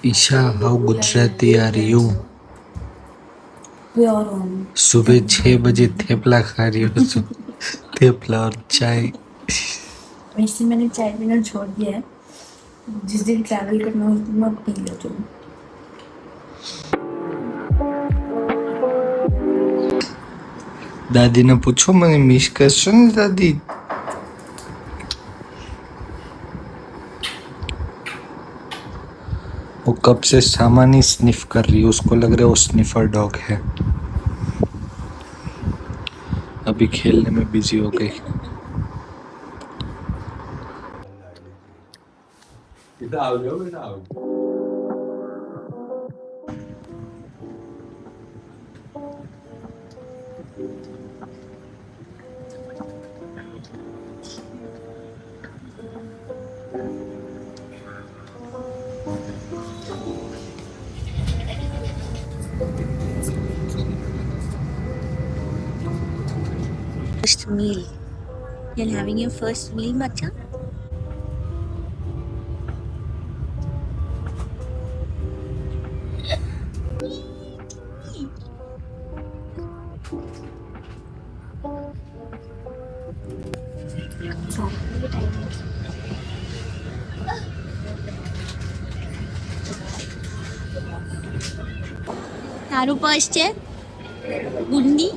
Isha, how Gujarati are you? Pure home. सुबह 6 बजे थेपला खा रही हो तुम? थेपला और चाय। वैसे मैंने चाय पीना छोड़ दिया है, जिस दिन ट्रैवल करना हो तो मैं पी लेती हूँ। दादी ने पूछो મને મિસ કરશો ને दादी? वो कब से सामान ही स्निफ कर रही है, उसको लग रहा है वो स्निफर डॉग है। अभी खेलने में बिजी हो गई। First meal. You're having your first meal, Macha? તારું પર્સ છે ગુંડી?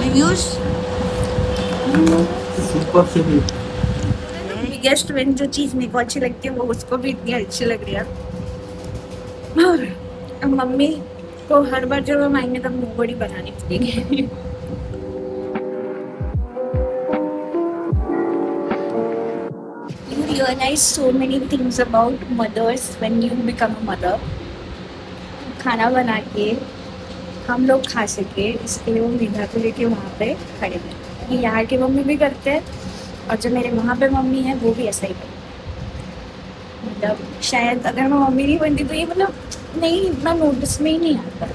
Reviews super film. Biggest when जो चीज मेरे को अच्छी लगती है वो उसको भी इतनी अच्छी लग रही है। और मम्मी को हर बार जब हम आएंगे तब मुंह बड़ी बनानी पड़ेगी। You realize so many things about mothers when you become a mother. खाना बना के हम लोग खा सके इसके लिए वो मीठा को लेके वहाँ पे खड़े हैं। ये यहाँ के मम्मी भी करते हैं और जो मेरे वहाँ पे मम्मी है वो भी ऐसा ही करते हैं। मतलब शायद अगर मैं मम्मी नहीं बनती तो ये मतलब नहीं इतना नोटिस में ही नहीं आता।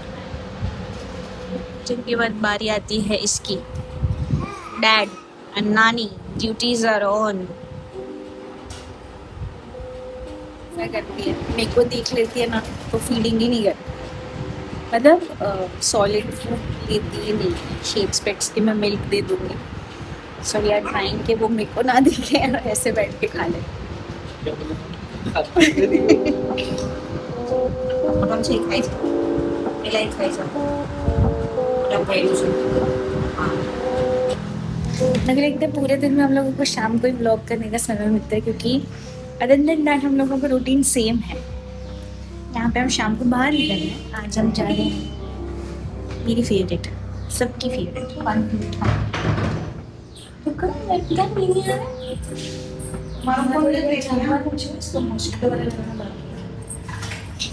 जिनके बाद बारी आती है इसकी डैड एंड नानी, ड्यूटीज आर ऑन। क्या करती है, मेरे को देख लेती है ना तो फीडिंग ही नहीं करती, मतलब सॉलिड फूड लेती ही नहीं, शी एक्सपेक्ट्स कि मैं मिल्क दे दूँगी। सो वी आर ट्राइंग कि वो मेरे को ना दिखे और ऐसे बैठ के खा ले। आपण से खायचं इलाही खायचं अगर एक दिन पूरे दिन में हम लोगों को शाम को ही ब्लॉग करने का समय मिलता है, क्योंकि अदर देन दैट हम लोगों का रूटीन सेम है। यहाँ पे हम शाम को बाहर निकल रहे हैं। आज हम जा रहे हैं मेरी फेवरेट, सबकी फेवरेट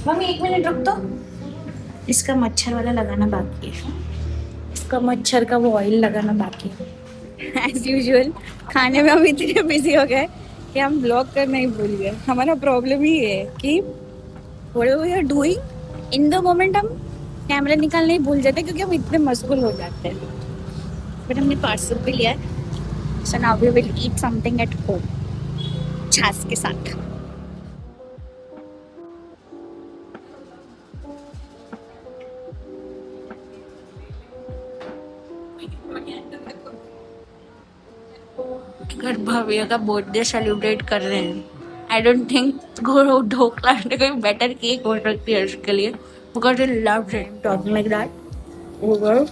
मम्मी एक मिनट रुक तो, इसका मच्छर वाला लगाना बाकी है, इसका मच्छर का वो ऑयल लगाना बाकी है। एज यूजुअल खाने में हम इतने बिजी हो गए कि हम ब्लॉग करना ही भूल गए। हमारा प्रॉब्लम ही है कि what we are doing in the moment हम कैमरा निकालने ही भूल जाते हैं क्योंकि हम इतने मशगूल हो जाते हैं. बट हमने पार्सल भी लिया है. So now we will eat something at home छाछ के साथ. घर भव्य का बर्थडे सेलिब्रेट कर रहे हैं. आई डोंट थिंक ढोकला ने कोई बेटर केक हो सकती है उसके लिए because I love it talking like that over.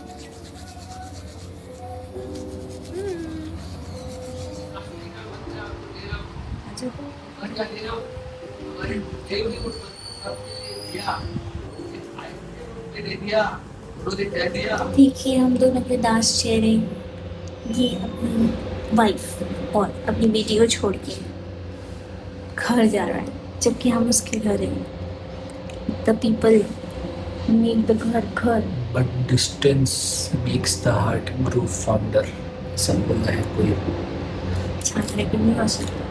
देखिए हम दोनों के दास चेहरे. ये अपनी वाइफ और अपनी बेटी को छोड़ के घर जा रहा है जबकि हम उसके घर हैं. द पीपल मेक द घर घर. But distance makes the heart grow fonder. सब बोला है कोई. छात्र के नहीं हो सकता.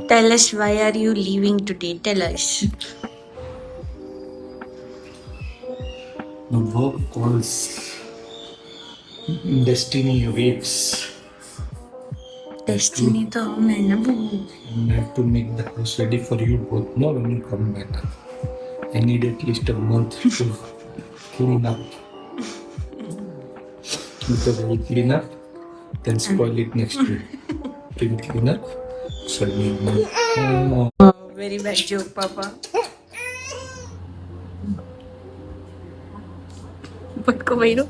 Tell us why are you leaving today? Tell us. The work calls. Destiny waits. Destiny तो हम है ना वो. I have to make the house ready for you both. No, when you come back. I need at least a month to clean up. Because I will clean up, then spoil it next week. Then clean up, so I need more. Very bad joke, Papa. पटको बैठो.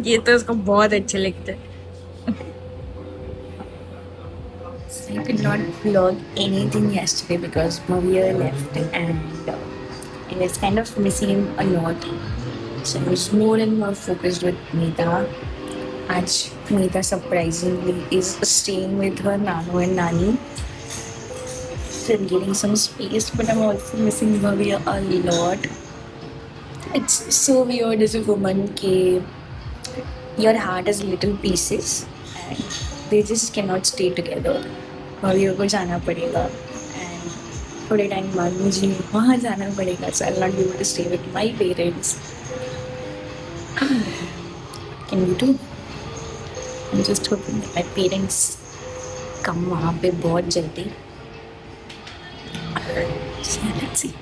ये तो उसको बहुत अच्छे लगते हैं. I could not vlog anything yesterday because Bhavya left and I was kind of missing him a lot. So I was more and more focused with Meeta. Aaj Meeta surprisingly is staying with her Nanu and Nani. So I'm getting some space, but I'm also missing Bhavya a lot. It's so weird as a woman कि your heart is little pieces and they just cannot stay together. भव्य को जाना पड़ेगा and थोड़े time बाद मुझे वहाँ जाना पड़ेगा. So I'll not be able to stay with my parents. Can we do? I'm just hoping that my parents come वहाँ पे बहुत जल्दी. So yeah, let's see.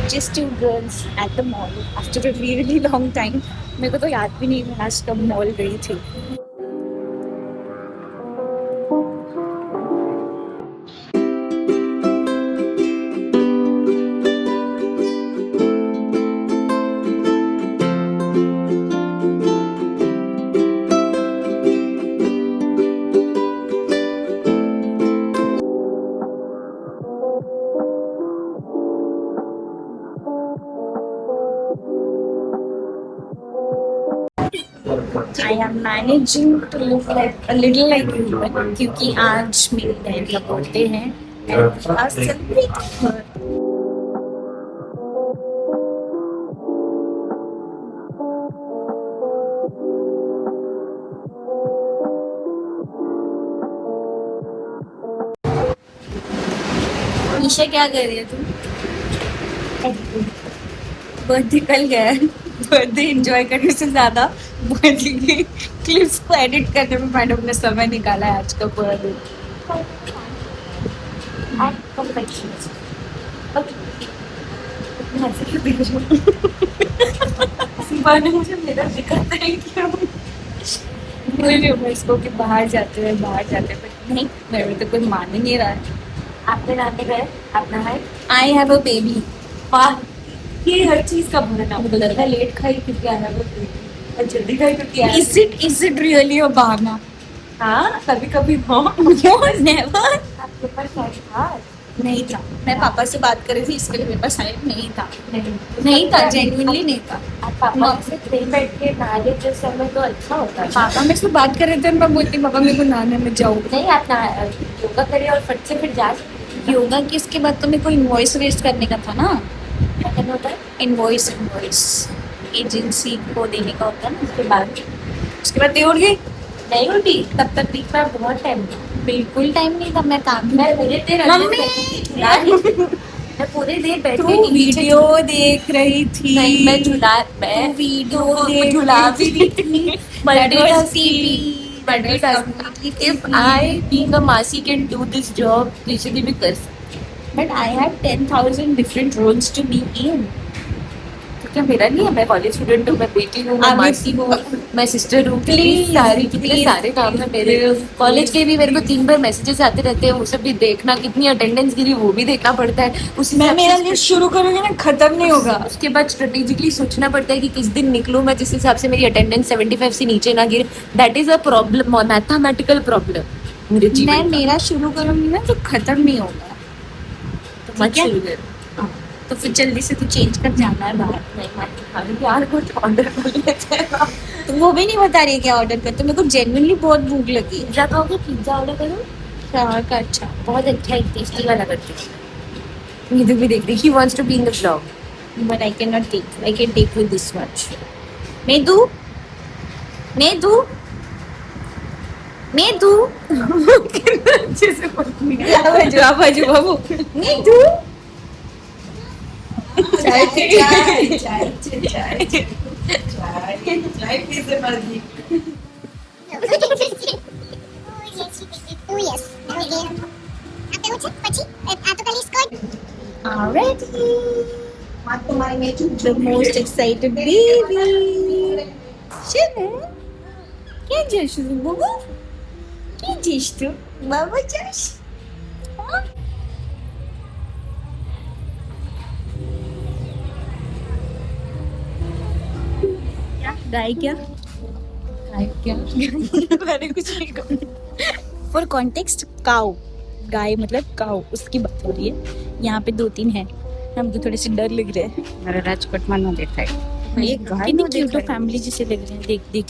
Just two girls at the mall after a really long time. मेरे को तो याद भी नहीं मैं आज कब मॉल गई थी. I am managing to look like a little like human क्योंकि आज मेरी बहन का बर्थडे है and we are celebrating her. Isha क्या कर रही है तुम? बर्थडे कल गया है. बर्थडे एंजॉय करने से ज्यादा बर्थडे की क्लिप्स को एडिट करने में मैंने अपना समय निकाला है आज का पूरा दिन. मुझे मेरा दिखाता है क्यों बोल रही हूँ मैं इसको कि बाहर जाते हैं बट नहीं मेरे तो कोई मान ही नहीं रहा है. आपने नाते गए अपना है. I have a baby. वाह ये हर चीज का बहाना. मैं लेट खाई क्योंकि आई हैव अ बेबी. जल्दी खाई क्योंकि इज इट रियली अ बहाना? हाँ कभी कभी हो. नेवर. आपके ऊपर क्या था? नहीं था, मैं पापा से बात कर रही थी इसके लिए मेरे पास टाइम नहीं था। नहीं नहीं था, जेन्युइनली नहीं था। आप पापा से कहीं बैठ के नहा लेते उस समय तो अच्छा होता है। पापा मेरे से बात कर रहे थे, मैं बोलती पापा मेरे को नहाने में जाओ। नहीं आप योगा करिए और फट से फिर जा सकते हैं। योगा की इसके बाद तो मेरे को इनवॉइस वेस्ट करने का था ना। क्या करना होता है इनवॉइस एजेंसी को देने का होता है ना। उसके बाद? उसके बाद उड़ गई। नहीं उठी तब तक दिख रहा बहुत टाइम। बिल्कुल टाइम नहीं था, मैं काम मैं पूरे देर मैं पूरी देर बैठ तू के वीडियो देख रही थी। नहीं मैं झूला मैं तू वीडियो मैं झूला भी रही थी। Multitasking. Multitasking. If I being a Masi can do this job, usually भी कर सकती But I have 10,000 different roles to be in. तो क्या मेरा नहीं है? मैं कॉलेज स्टूडेंट हूँ, मैं बेटी हूँ, मैं अभी- मासी हूँ, मैं सिस्टर हूँ। Please, कितने please, सारे काम है मेरे। कॉलेज के भी मेरे को 3 बार मैसेजेस आते रहते हैं, वो सब भी देखना, कितनी अटेंडेंस गिरी वो भी देखना पड़ता है। उसी मैं हिसाब मेरा से लिस्ट शुरू करूंगी ना, खत्म नहीं होगा। उसके बाद स्ट्रेटेजिकली सोचना पड़ता है कि किस दिन निकलूं मैं जिस हिसाब से मेरी अटेंडेंस 75 से नीचे ना गिरे। That is a problem, mathematical problem मेरे मैं जीवन का। मेरा शुरू करूंगी ना तो खत्म नहीं होगा। तो मत ठीक है? शुरू कर। हाँ, तो फिर जल्दी से तू चेंज कर जाना है बाहर। नहीं मानती खाली यार कुछ ऑर्डर कर लेते हैं ना। तो वो भी नहीं बता रही है क्या ऑर्डर कर। तो मेरे को जेन्युइनली बहुत भूख लगी है। पिज्जा खाओगे? पिज्जा ऑर्डर करो। शावर का अच्छा। बहुत अच्छा एक टेस्टी वाला करती हूँ। नीतू भी देख रही, he wants to be in the vlog. But I cannot take. I can take with this much. Medu, Medu, Medu. अच्छे से बोलती है। बाजू बाबू। Medu. चाय चाय चाय चाय चाय पीसे मर्जी Already. The most excited baby. Şunu. Gel şunu baba. Gel işte. Baba caş. गाय क्या क्या? मैंने कुछ नहीं कहा। फॉर कॉन्टेक्स्ट काउ, गाय मतलब काउ, उसकी बात हो रही है। यहाँ पे 2-3 है, हमको थोड़े से डर लग रहे हैं। मेरा राजकोट मानो देखा है। ये गाय कितनी को क्यूट देखा है। फैमिली जैसे लग रहे हैं। देख देख।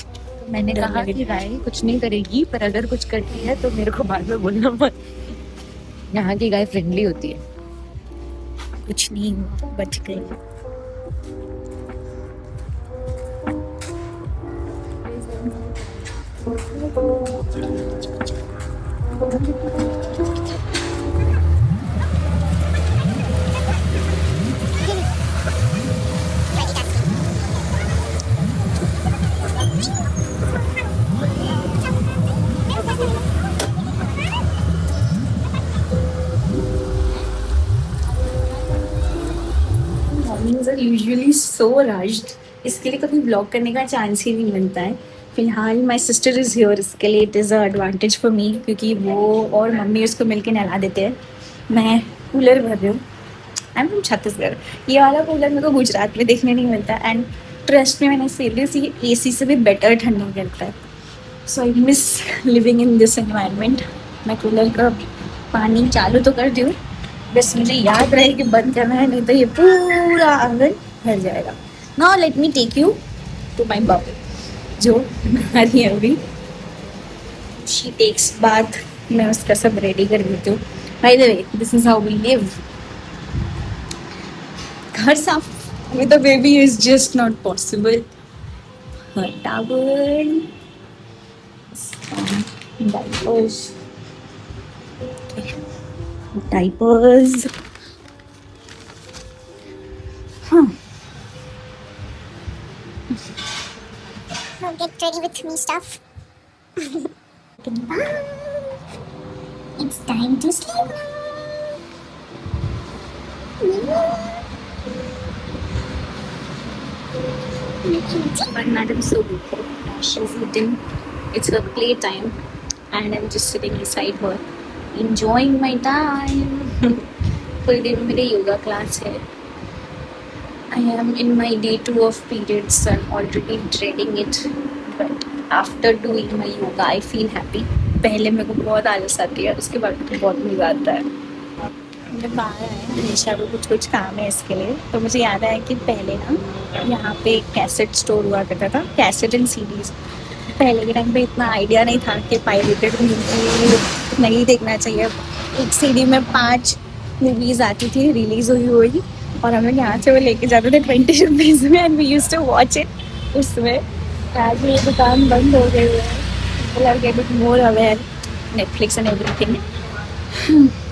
मैंने डर कहा लग कि गाय कुछ नहीं करेगी, पर अगर कुछ करती है तो मेरे को बाद में बोलना मत। यहाँ की गाय फ्रेंडली होती है। कुछ नहीं हुआ, बच गई। Mornings are usually so rushed, इसके लिए कभी ब्लॉग करने का चांस ही नहीं मिलता है। फिलहाल माई सिस्टर इज़ हियर, इसके लिए it is a advantage for me, क्योंकि वो और मम्मी उसको मिलके नहला देते हैं। मैं कूलर भर रही हूँ। I am from Chhattisgarh. ये वाला कूलर मेरे को गुजरात में देखने नहीं मिलता, एंड ट्रस्ट में मैंने सीरियसली AC से भी बेटर ठंडा करता है। So I miss living in this environment. मैं कूलर का पानी चालू तो कर दूँ, बस मुझे याद रहे कि बंद करना है, नहीं तो ये पूरा आंगन भर जाएगा। Now let me take you to my bubble, जो आ रही है अभी। शी टेक्स बाथ, मैं उसका सब रेडी कर देती हूँ। By the way, this is how we live. घर साफ with a baby is just not possible. Her towel, some diapers. Okay. Diapers. Huh. I'll get ready with me stuff. It's time to sleep now. But Madam so beautiful. She's eating. It's her play time, and I'm just sitting beside her, enjoying my time. Full day में मेरे yoga class है. I am in my day 2 of periods. So I'm already dreading it. But after doing my yoga, I feel happy. पहले मेरे को बहुत आलस आती है, उसके बाद मेरे को बहुत मज़ा आता है. हम बाहर आए, निशा को कुछ काम है इसके लिए, तो मुझे याद आया कि पहले ना यहाँ पे एक कैसेट स्टोर हुआ करता था, कैसेट एंड सीडीज। पहले के टाइम पे इतना आइडिया नहीं था कि पायरेटेड मूवी नहीं देखना चाहिए। एक सीडी में 5 मूवीज आती थी रिलीज हुई और हम लोग यहाँ से वो लेके जाते थे 20 रुपीज़ में, and we used to watch it उसमें। आज ये दुकान बंद हो गई है, people are getting more aware, Netflix and everything.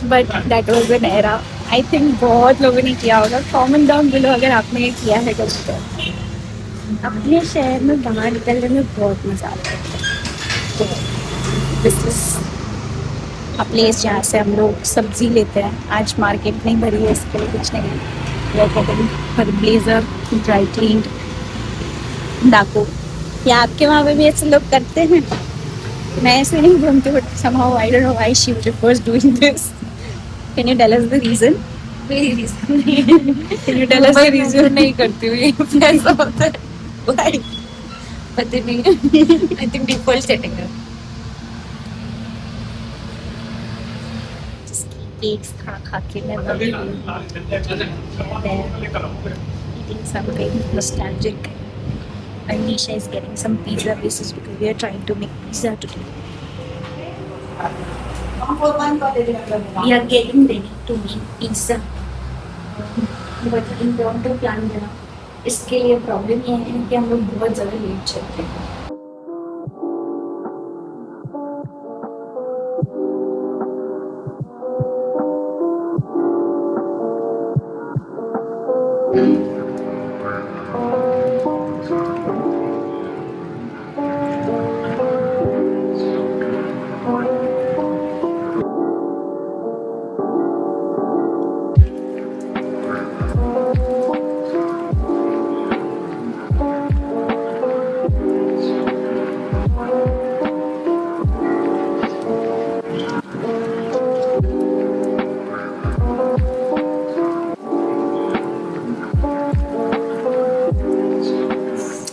But that was an era. I think बहुत लोगों ने किया होगा। Comment down below अगर आपने ये किया है कभी तो। अपने शहर में बाहर निकलने में बहुत मजा आता है। तो this is a place जहाँ से हम लोग सब्जी लेते हैं। आज मार्केट नहीं भरी है, इसके लिए कुछ नहीं है। पर ब्लेजर ड्राई क्लीन डाको, या आपके वहाँ पे भी ऐसे लोग करते हैं? मैं ऐसे नहीं घूमती, but somehow I don't know why she prefers doing this. Can you tell us the reason? मेरी रीजन नहीं है। Can you tell us the reason? नहीं करती हूँ, ये ऐसा होता है। Why? पता नहीं, आई थिंक डिफॉल्ट सेटिंग है। Cakes खा के मैं बड़ी हुई। Eating something nostalgic. And Nisha is getting some pizza pieces because we are trying to make pizza today. We are getting ready to make pizza. But impromptu plan बना। इसके लिए problem ये है कि हम लोग बहुत ज़्यादा लेट चलते हैं।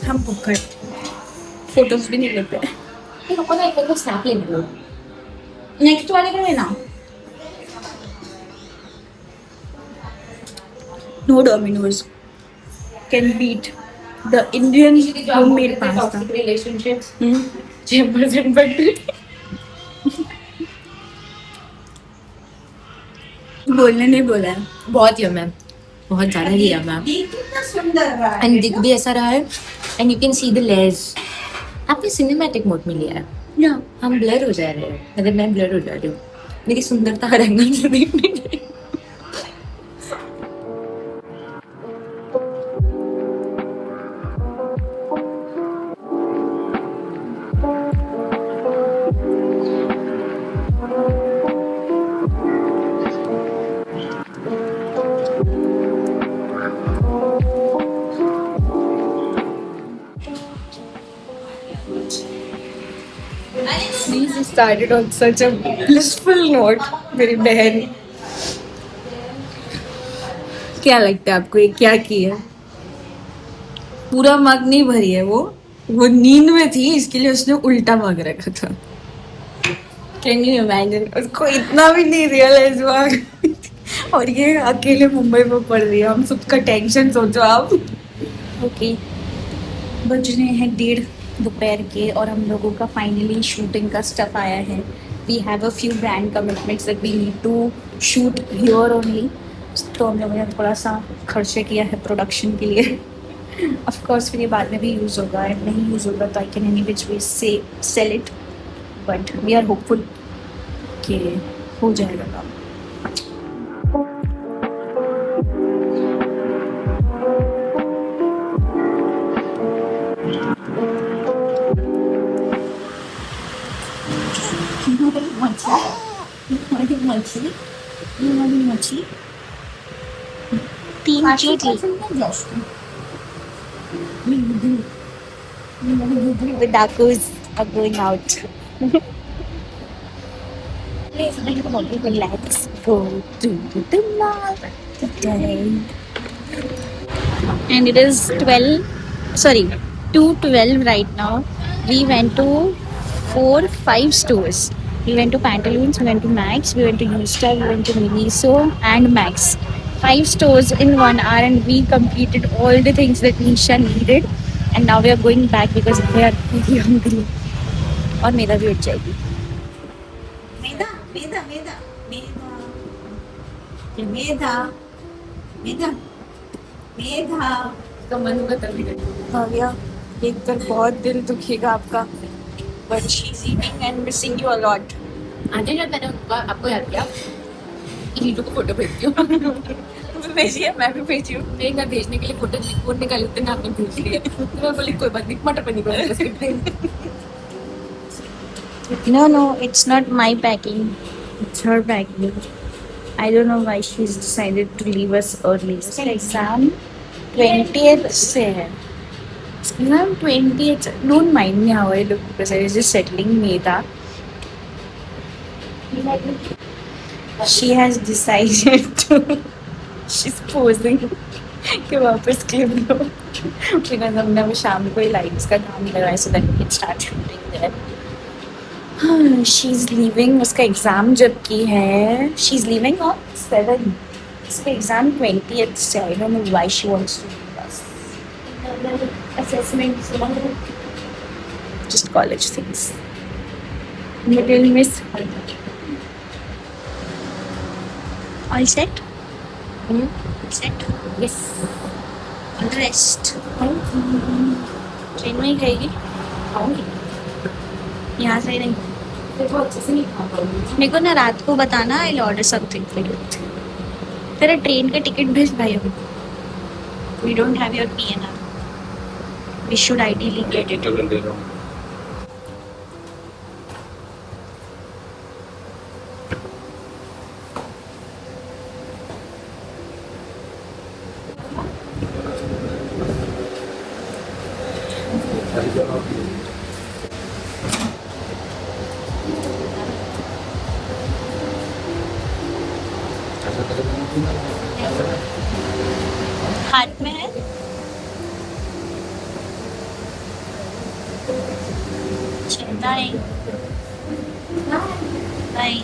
हम भूखे, फोटोज भी नहीं लेते। ये लोगों ने एक स्नैप ले लो। नेक्स्ट वाले का लेना। No Domino's can beat the Indian homemade pasta. relationships, Hmm? chambers and battery. बोलने नहीं बोला है। बहुत यम है, बहुत ज़्यादा ही यम है। कितना सुंदर रहा है। एंड दिख भी ऐसा रहा है, and you can see the layers. आपने सिनेमैटिक मोड में लिया है। Yeah. हम ब्लर हो जा रहे हैं, मतलब मैं ब्लर हो जा रही हूँ। मेरी सुंदरता हर एंगल से देखने के। Please started on such a blissful note, मेरी बहन। क्या लगता है आपको ये क्या किया? पूरा मग नहीं भरी है वो नींद में थी, इसके लिए उसने उल्टा मग रखा था। Can you imagine? उसको इतना भी नहीं रियलाइज हुआ और ये अकेले मुंबई में पड़ रही है। हम सबका टेंशन सोचो आप। ओके, बज रहे हैं 1:30 दोपहर के और हम लोगों का फाइनली शूटिंग का स्टफ आया है। We have a few brand commitments that we need to shoot here only. तो हम लोगों ने थोड़ा सा खर्चे किया है प्रोडक्शन के लिए। ऑफ कोर्स फिर ये बाद में भी यूज़ होगा, एंड नहीं यूज़ होगा तो I can any which way से sell it, but we are hopeful कि हो जाएगा काम। मछली 3 चीटी the tacos are going out. Let's go to the mall today. And it is 2:12 right now. We went to 4-5 stores We went to Pantaloons, we went to Max, we went to U-Star, we went to Miniso and Max. 5 stores in 1 hour, and we completed all the things that Nisha needed. And now we are going back because we are very hungry. और मेरा भी उठ जाएगी. मेधा मेधा मेधा मेधा मेधा मेधा का मन होगा तभी करेंगे। भव्या, एक तो बहुत दिल दुखेगा आपका. But she's eating and missing you a lot. आज जब मैंने उनका आपको याद किया कि रीटू को फोटो भेजती हूँ भेजिए, मैं भी भेजी हूँ. नहीं, मैं भेजने के लिए फोटो फोन निकाली थी ना, आपने भेज लिया तो मैं बोली कोई बात नहीं, मटर पनीर बना सकते हैं। No, it's not my packing. It's her packing. I don't know why she's decided to leave us early. उसका exam 20th से है. Exam 20th. Don't mind me how I look because I was just settling Medha. She has decided to. She's posing कि वापस clip low because हमने अभी शाम को ही lights का काम करवाया so that we can start shooting there. She's leaving. उसका एग्जाम जब की है. She's leaving on 7. उसका एग्जाम 20th से. I don't know why she wants to leave us. Assessments, just college things. But we'll miss her. All set? Set? Yes. All the rest. Train में ही खाएगी. यहाँ से नहीं. देखो अच्छे से नहीं खा पाऊंगी। मेरे को ना रात को बताना. I order something for you. तेरा ट्रेन का टिकट भेज भाई. अभी we don't have your PNR. We should ideally get it. हाथ में है. चिंता नहीं. नहीं.